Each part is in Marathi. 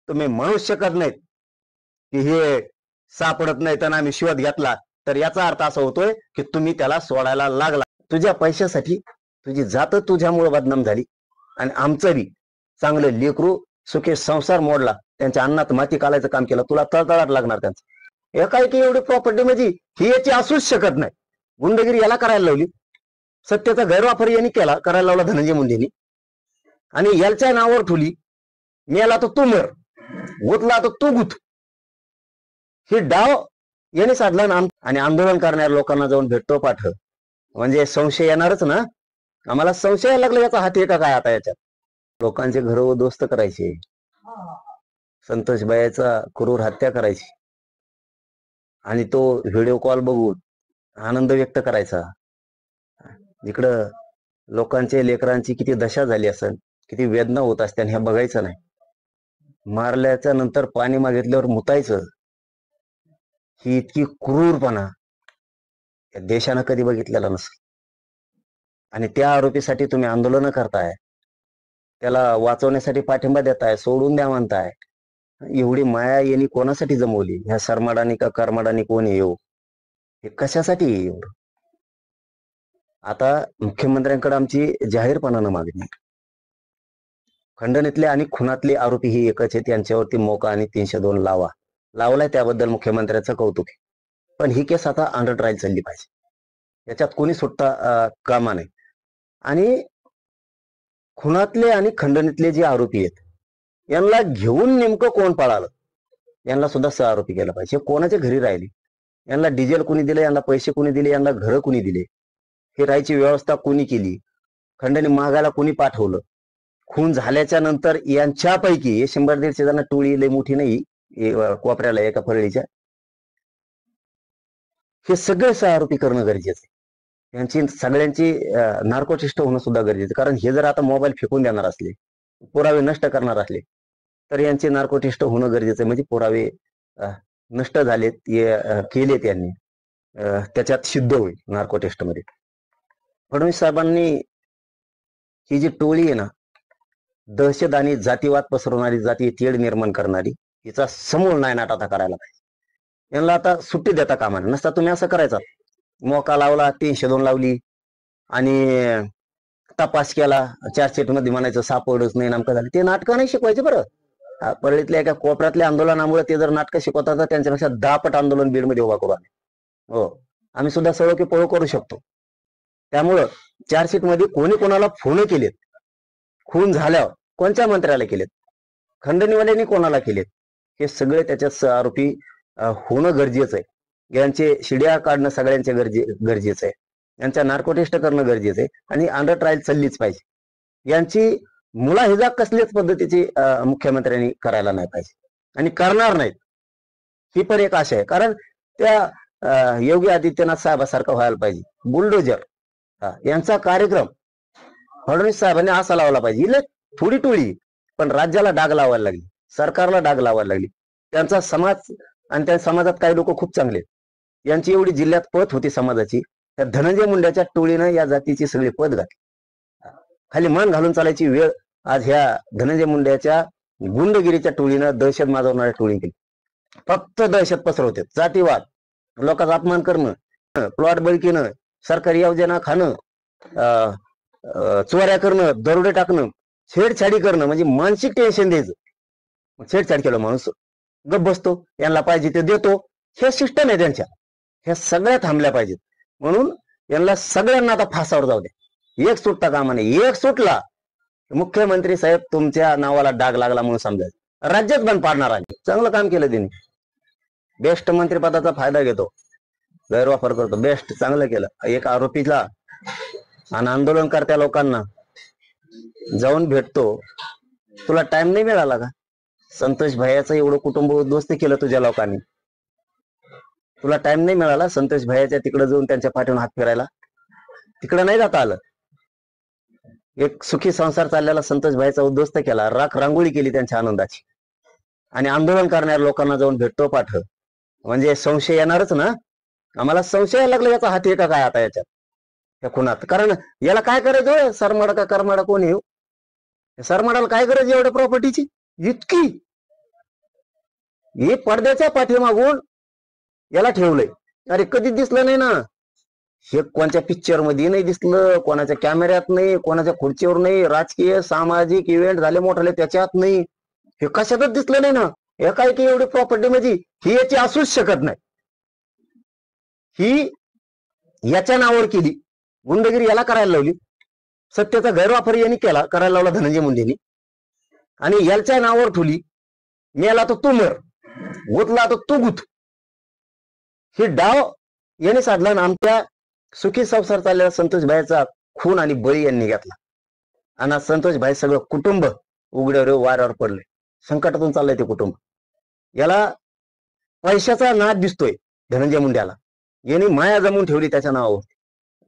तुम्ही म्हणू शकत नाहीत की हे सापडत नाही तर आम्ही शोध घेतला, तर याचा अर्थ असा होतोय की तुम्ही त्याला सोडायला लागला. तुझ्या पैशासाठी तुझी जात तुझ्यामुळे बदनाम झाली आणि आमचं बी चांगलं लेकरू सुखी संसार मोडला, त्यांच्या अन्नात माती कालायचं काम केलं, तुला तळतळाट लागणार त्यांचं. एकाएकी एवढी प्रॉपर्टी म्हणजे ही याची असूच शकत नाही. गुंडगिरी याला करायला लावली, सत्तेचा गैरवापर यांनी केला, करायला लावला धनंजय मुंडेंनी, आणि याच्या नावावर ठेवली. मेला तर तू मर, गुतला तर तू गुत, ही डाव यांनी साधला ना. आणि आंदोलन करणाऱ्या लोकांना जाऊन भेटतो पाठ, म्हणजे संशय येणारच ना. आम्हाला संशय लागला याचा हात आहे का काय आता याच्यात. लोकांचे घर उद्ध्वस्त करायचे, संतोष बायाचा क्रूर हत्या करायची आणि तो व्हिडिओ कॉल बघून आनंद व्यक्त करायचा. इकडं लोकांचे लेकरांची किती दशा झाली असेल, किती वेदना होत असत्या, हे बघायचं नाही. मारल्याच्या नंतर पाणी मागितल्यावर मुतायचं, ही इतकी क्रूरपणा या देशानं कधी बघितलेला नसेल. आणि त्या आरोपीसाठी तुम्ही आंदोलन करताय, त्याला वाचवण्यासाठी पाठिंबा देताय, सोडून द्या म्हणताय. एवढी माया यांनी कोणासाठी जमवली? ह्या सरमाडानी का करमाडानी कोण येऊ, हे कशासाठी एवढं? आता मुख्यमंत्र्यांकडे आमची जाहीरपणानं मागणी, खंडणीतले आणि खुनातले आरोपी ही एकच आहेत, यांच्यावरती मोका आणि 302 लावलाय, त्याबद्दल मुख्यमंत्र्यांचं कौतुक आहे. पण ही केस आता अंडर ट्रायल चालली पाहिजे, याच्यात कोणी सुटता कामा नाही. आणि खुनातले आणि खंडणीतले जे आरोपी आहेत यांना घेऊन नेमकं कोण पळालं, यांना सुद्धा सह आरोपी केलं पाहिजे. कोणाच्या घरी राहिली, यांना डिझेल कुणी दिले, यांना पैसे कुणी दिले, यांना घरं कुणी दिले, हे राहायची व्यवस्था कुणी केली, खंडणी मागायला कुणी पाठवलं, खून झाल्याच्या नंतर यांच्यापैकी 100-150 जण, टोळी लय मोठी नाही, कोपऱ्याला एका फरळीच्या, हे सगळे सह आरोपी करणं गरजेचं आहे. यांची सगळ्यांची नार्कोटिस्ट होणं सुद्धा गरजेचं. कारण हे जर आता मोबाईल फेकून देणार असले, पुरावे नष्ट करणार असले, तर यांचे नार्कोटिस्ट होणं गरजेचं आहे. म्हणजे पुरावे नष्ट झालेत, केले त्यांनी, त्याच्यात सिद्ध होईल नार्कोटिस्ट मध्ये. फडणवीस साहेबांनी ही जी टोळी आहे ना, दहशत आणि जातीवाद पसरवणारी, जातीय तेढ निर्माण करणारी, हिचा समूळ नायनाट आता करायला पाहिजे. यांना आता सुट्टी देता कामा नये. नसता तुम्ही असं करायचा, मोका लावला, 302 लावली आणि तपास केला, चार्जशीट मध्ये म्हणायचं सापडच नाही, नामकं झालं. ते नाटकं नाही शिकवायचे बरं. परळीतल्या एका कोपऱ्यातल्या आंदोलनामुळे ते जर नाटकं शिकवतात तर त्यांच्यापेक्षा 10 पट आंदोलन बीडमध्ये उभा करू आम्ही. हो, आम्ही सुद्धा सळो की पळो करू शकतो. त्यामुळं चार्जशीट मध्ये कोणी कोणाला फोन केलेत, खून झाल्यावर कोणत्या मंत्र्याला केलेत, खंडणीवाल्यांनी कोणाला केलेत, हे सगळे त्याच्यात आरोपी होणं गरजेचं आहे. यांचे शिड्या काढणं सगळ्यांचे गरजेचं आहे. यांच्या नार्कोटिस्ट करणं गरजेचं आहे. आणि अंडर ट्रायल चाललीच पाहिजे. यांची मुलाहिजा कसल्याच पद्धतीची मुख्यमंत्र्यांनी करायला नाही पाहिजे आणि करणार नाहीत, ही पण एक आशा आहे. कारण त्या योगी आदित्यनाथ साहेबासारखा व्हायला पाहिजे. बुलडोजर यांचा कार्यक्रम फडणवीस साहेबांनी असा लावला पाहिजे. थोडी टोळी पण राज्याला डाग लावायला लागली, सरकारला डाग लावायला लागली. त्यांचा समाज, आणि त्या समाजात काही लोक खूप चांगले, यांची एवढी जिल्ह्यात पत होती समाजाची, त्या धनंजय मुंड्याच्या टोळीनं या जातीची सगळी पत घातली. खाली मान घालून चालायची वेळ आज ह्या धनंजय मुंड्याच्या गुंडगिरीच्या टोळीनं, दहशत माजवणाऱ्या टोळी केली. फक्त दहशत पसरवते, जातीवाद, लोकांचा अपमान करणं, प्लॉट बळकीनं, सरकारी योजना खाणं, चोऱ्या करणं, दरोडे टाकणं, छेडछाडी करणं, म्हणजे मानसिक टेन्शन द्यायचं. छेडछाड केलं माणूस गप बसतो, यांना पाहिजे ते देतो, हे सिस्टम आहे त्यांच्या. ह्या सगळ्या थांबल्या पाहिजेत. म्हणून यांना सगळ्यांना आता फासावर जाऊ द्या, एक सुटता कामा नाही. एक सुटला मुख्यमंत्री साहेब तुमच्या नावाला डाग लागला म्हणून समजायचं, राज्यात बंद पाडणार आहे. चांगलं काम केलं त्यांनी, बेस्ट मंत्रिपदाचा फायदा घेतो, गैरवापर करतो. बेस्ट, चांगलं केलं. एक आरोपीला आणि आंदोलनकर्त्या लोकांना जाऊन भेटतो. तुला टाइम नाही मिळाला का? संतोष भैयाचं एवढं कुटुंब उद्ध्वस्त केलं तुझ्या लोकांनी, तुला टाइम नाही मिळाला संतोष भैयाच्या तिकडे जाऊन त्यांच्या पाठीवर हात फिरायला? तिकडे नाही जाता आलं. एक सुखी संसार चाललेला संतोष भाईचा उद्ध्वस्त केला, राख रांगोळी केली त्यांच्या आनंदाची. आणि आंदोलन करणाऱ्या लोकांना जाऊन भेटतो पाठ, म्हणजे संशय येणारच ना. आम्हाला संशय लागला याचा हात आहे का काय आता याच्यात, त्या खुनात. कारण याला काय करायचं, सरमाडा का करमाडा कोण येऊ, सरमाडाला काय गरज एवढ्या प्रॉपर्टीची इतकी? हे पडद्याच्या पाठीमागून याला ठेवलंय. अरे कधी दिसलं नाही ना, हे कोणत्या पिक्चर मध्ये नाही दिसलं, कोणाच्या कॅमेऱ्यात नाही, कोणाच्या खुर्चीवर नाही, राजकीय सामाजिक इव्हेंट झाले मोठाले त्याच्यात नाही, हे कशातच दिसलं नाही ना. एका की एवढी प्रॉपर्टी म्हणजे ही याची असूच शकत नाही. ही याच्या नावावर केली, गुंडगिरी याला करायला लावली, सत्तेचा गैरवापर यांनी केला, करायला लावला धनंजय मुंडेंनी, आणि याच्या नावावर ठेवली. मेला तर तू मर, गुतला तर तू गुत. ही डाव यांनी साधला आणि आमच्या सुखी संसार चाललेला संतोष भाईचा खून आणि बळी यांनी घेतला. आणि संतोष भाई सगळं कुटुंब उघड्यावर वाऱ्यावर पडले, संकटातून चाललंय ते कुटुंब. याला पैशाचा नाद दिसतोय धनंजय मुंड्याला. यांनी माया जमून ठेवली त्याच्या नावावर.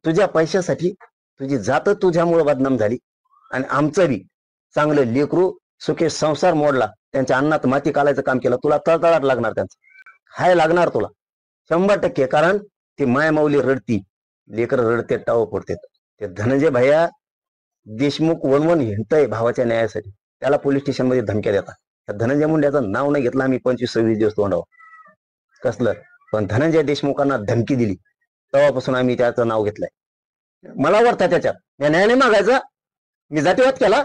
तुझ्या पैशासाठी तुझी जात तुझ्यामुळे बदनाम झाली, आणि आमचं बी चांगलं लेकरू सुखी संसार मोडला, त्यांच्या अन्नात माती कालायचं काम केलं. तुला तळतळाट लागणार, त्यांचं हाय लागणार तुला 100%. कारण ती मायमाऊली रडती, लेकर रडते, टाव पडते. ते धनंजय भैया देशमुख वनवन हिंडतय भावाच्या न्यायासाठी, त्याला पोलीस स्टेशन मध्ये धमक्या देतात. त्या धनंजय मुंड्याचं नाव नाही घेतलं आम्ही 25-26 दिवस तोंडावर कसलं, पण धनंजय देशमुखांना धमकी दिली तेव्हापासून आम्ही त्याचं नाव घेतलंय. मला वाटतं त्याच्यात या न्यायाने मागायचा. मी जातीवाद केला,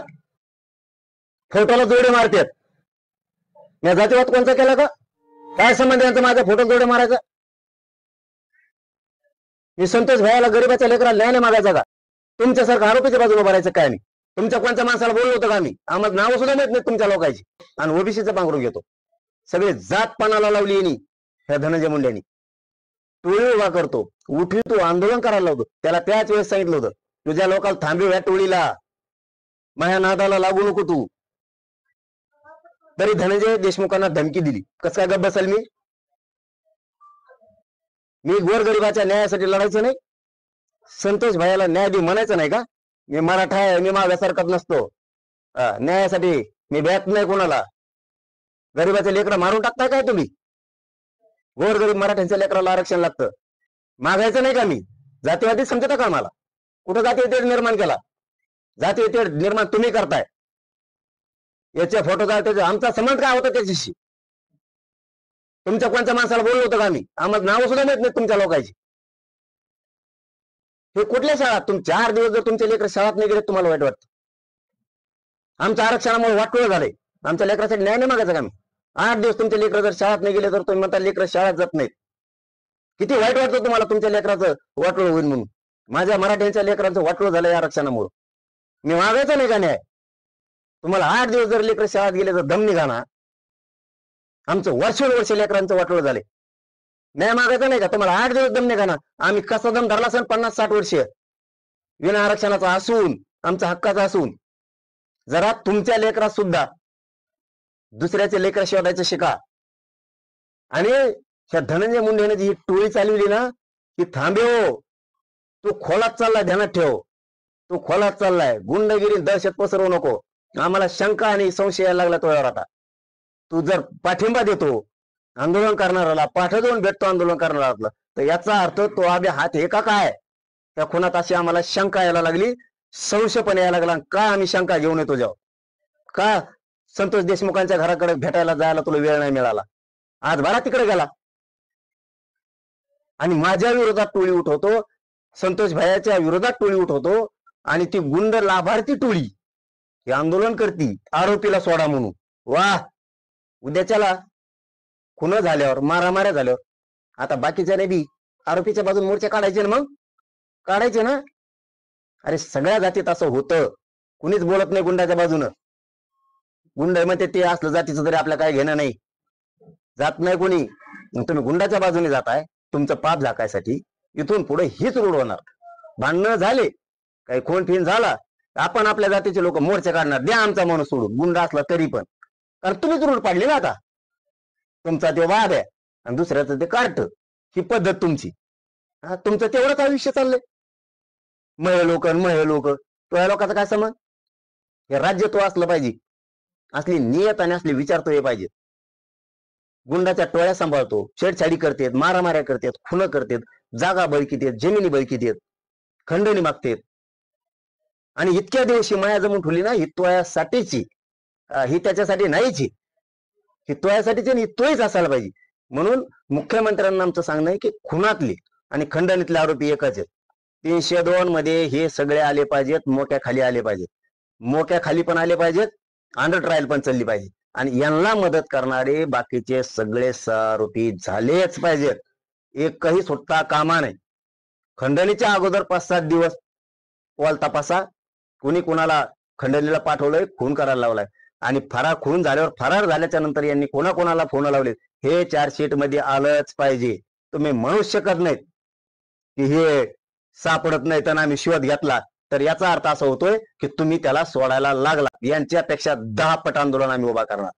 फोटोला जोडे मारतात. मी जातीवाद कोणचा केला का? काय संबंध यांचा माझ्या फोटो जोडे मारायचा? मी संतोष भाईला गरीबाच्या लेकराला न्यायाने मागायचा का? तुमच्यासारखं आरोपीच्या बाजूला भरायचं काय? मी तुमच्या कोणत्या माणसाला बोललो होतं का? आम्ही आम्हाला नाव सुद्धा माहित नाही तुमच्या लोकांची, आणि ओबीसीचं पांघरून घेतो. सगळे जात पानाला लावली यांनी, ह्या धनंजय मुंड्यांनी. टोळी उभा करतो, उठी तू आंदोलन करायला लावतो. त्याला त्याच वेळेस सांगितलं होतं, तुझ्या लोकांना थांबव या टोळीला, माझ्या नादाला लागू नको तू. तरी धनंजय देशमुखांना धमकी दिली. कसं काय गप्प बसेल मी? मी गोरगरिबाच्या न्यायासाठी लढायचं नाही? संतोष भाईला न्याय दे म्हणायचं नाही का? मी मराठा आहे, मी मागासारखाच नसतो, न्यायासाठी मी भ्यात नाही कोणाला. गरीबाचे लेकरं मारून टाकताय काय तुम्ही? गोरगरीब मराठ्यांच्या लेकराला आरक्षण लागतं, मागायचं नाही का? मी जातीवादी समजता का मला? कुठं जातीय निर्माण केला? जातीय निर्माण तुम्ही करताय. याचे फोटो त्याचे आमचा संबंध काय होता त्याच्याशी? तुमच्या कोणत्या माणसाला बोललो होतं का? आम्ही आम्हाला नाव सुद्धा माहित नाही तुमच्या लोकांची. हे कुठल्या शाळा? तुम 4 दिवस जर तुमच्या लेकर शाळात नाही गेले तुम्हाला वाईट वाटतं? आमच्या आरक्षणामुळे वाटोळ झालंय, आमच्या लेकरासाठी न्याय नाही मागायचा का? मी 8 दिवस तुमच्या लेकर जर शाळेत नाही गेले तर तुम्ही म्हणता लेकर शाळेत जात नाहीत. किती वाईट वाटतं तुम्हाला तुमच्या लेकराचं वाटोळ होईल म्हणून? माझ्या मराठ्यांच्या लेकरांचं वाटोळ झालंय आरक्षणामुळे. मी मागायचं नाही का न्याय? तुम्हाला 8 दिवस जर लेकर शाळेत गेले तर दम निघाना. आमचं वर्ष लेकरांचं वाटोळ झाले, न्याय मागायचा नाही का तुम्हाला? 8 दिवस दम निघाना. आम्ही कसा दम धरला असेल 50-60 वर्ष विना आरक्षणाचा असून, आमचा हक्काचा असून. जरा तुमच्या लेकरात सुद्धा दुसऱ्याचे लेकर शोधायचं शिका. आणि ह्या धनंजय मुंडेने जी टोळी चालवली ना, की थांबेव, तू खोलात चाललाय, ध्यानात ठेव, तू खोलात चाललाय. गुंडगिरी दहशत पसरवू नको. आम्हाला शंका आणि संशय यायला लागला तुझ्यावर आता. तू जर पाठिंबा देतो आंदोलन करणाऱ्याला, पाठ देऊन भेटतो आंदोलन करणाऱ्याला, तर याचा अर्थ तो आबे हात हे का काय? त्या खुनात अशी आम्हाला शंका यायला लागली, संशय पण यायला लागला. का आम्ही शंका घेऊन येतो जाऊ? का संतोष देशमुखांच्या घराकडे भेटायला जायला तुला वेळ नाही मिळाला? आज बारा तिकडे गेला आणि माझ्या विरोधात टोळी उठवतो, संतोष भाईच्या विरोधात टोळी उठवतो, आणि ती गुंड लाभार्थी टोळी हे आंदोलन करती आरोपीला सोडा म्हणून. वाह! उद्याच्याला खुन झाल्यावर, मारामाऱ्या झाल्यावर आता बाकीच्या बी आरोपीच्या बाजून मोर्चे काढायचे ना? मग काढायचे ना? अरे सगळ्या जातीत असं होतं, कुणीच बोलत नाही गुंडाच्या बाजूनं. गुंड म्हणते ते असलं जातीचं तरी आपल्या काय घेणं नाही, जात नाही कोणी. तुम्ही गुंडाच्या बाजूने जाताय तुमचं पाप झाकायसाठी. इथून पुढे हीच रूढ होणार. भांडणं झाले, काही खून फिन झाला, आपण आपल्या जातीचे लोक मोर्चे काढणार, द्या आमचा माणूस सोडून, गुंड असला तरी पण. कारण तुम्हीच रूढ पाडली ना आता. तुमचा ते वाद आहे आणि दुसऱ्याचं ते कार्ट, ही पद्धत तुमची. तुमचं तेवढंच आयुष्य चाललंय. महे लोक तो या लोकांचा काय समज? हे राज्य तो असलं पाहिजे, असली नियत आणि असले विचार तो हे पाहिजे. गुंडाच्या टोळ्या सांभाळतो, छेडछाडी करतेत, मारामाऱ्या करतेत, खुन करतेत, जागा बळकी देत, जमिनी बळकी देत, खंडणी मागतेत. आणि इतक्या दिवशी माया जमून ठेवली ना, ही टोळ्यासाठीची, ही त्याच्यासाठी नाहीची. हितवायासाठीच आणि तोच असायला पाहिजे. म्हणून मुख्यमंत्र्यांना आमचं सांगणं आहे की खुनातले आणि खंडणीतले आरोपी एकच आहेत. 302 मध्ये हे सगळे आले पाहिजेत, मोक्या खाली आले पाहिजेत, मोक्या खाली पण आले पाहिजेत, अंडर ट्रायल पण चालली पाहिजे आणि यांना मदत करणारे बाकीचे सगळे आरोपी झालेच पाहिजेत. एकही सुटता कामा नाही. खंडणीच्या अगोदर 5-7 दिवस अहवाल तपासा, कुणी कुणाला खंडणीला पाठवलंय, खून करायला लावलाय आणि खून झाल्यावर फरार झाल्याच्या नंतर यांनी कोणाकोणाला फोन लावले हे चार्जशीट मध्ये आलंच पाहिजे. तुम्ही म्हणूच शकत नाहीत की हे सापडत नाही तर आम्ही शोध घेतला, तर याचा अर्थ असा होतोय की तुम्ही त्याला सोडायला लागला. यांच्यापेक्षा 10 पट आंदोलन आम्ही उभा करणार.